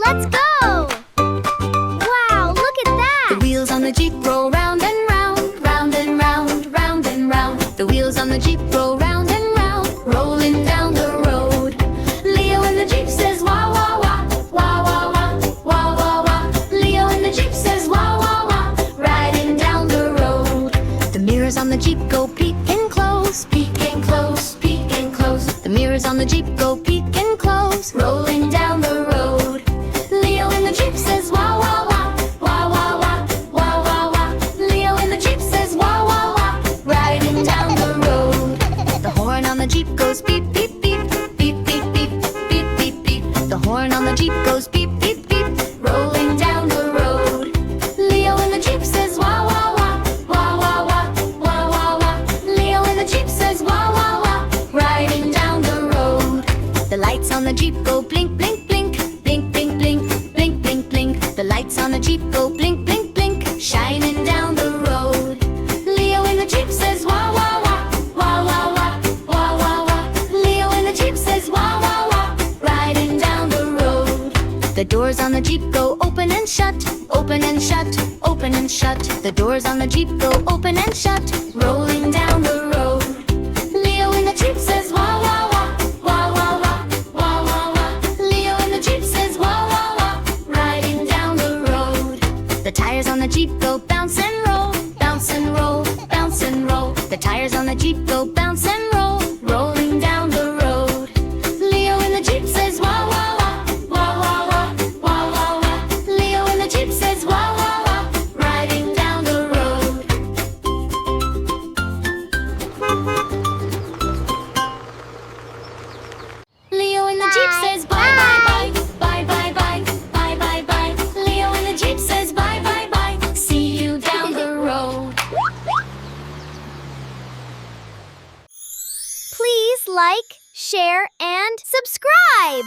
let's go! Wow, look at that! The wheels on the Jeep roll round and round, round and round, round and round. The wheels on the Jeep roll round and round, rolling down the road. Leo in the Jeep says wah wah wah, wah wah wah, wah wah wah. Leo in the Jeep says wah wah wah, riding down the road. The mirrors on the Jeep go peek and close, peek and close, peek and close. The mirrors on the Jeep go peek and close, rolling down the road. Leo in the Jeep says wah wah wah, wah wah wah, wah wah wah. Leo in the Jeep says wah wah wah, riding down the road. The horn on the Jeep goes beep beep beep, beep beep beep, beep beep beep. The horn on the Jeep goes beep beep beep, rolling down the road. Leo in the Jeep says wah wah wah, wah wah wah, wah wah wah. Leo in the Jeep says wah wah wah, riding down the road. The lights on the Jeep go blink blink blink, blink blink blink, blink blink blink. The lights on the Jeep go blink blink blink, shining down the road. Leo in the Jeep says wah wah wah, wah wah wah, wah wah wah. Leo in the Jeep says wah wah wah, riding down the road. The doors on the Jeep go open and shut, open and shut, open and shut. The doors on the Jeep go open and shut, rolling down the road. Leo in the Jeep says wah wah wah, wah wah wah, wah wah wah. Leo in the Jeep says wah wah wah, riding down the road. The tires on the Jeep go bounce and roll, bounce and roll, bounce and roll. The tires on the Jeep go bounce and roll, rolling down the road. Leo in the Jeep says wah wah wah, wah wah wah, wah wah wah. Leo in the Jeep says wah wah wah, riding down the road. Leo in the Jeep says bye bye bye, bye bye bye, bye bye bye. Leo in the Jeep says bye bye bye, see you down the road. Please like, share, and subscribe!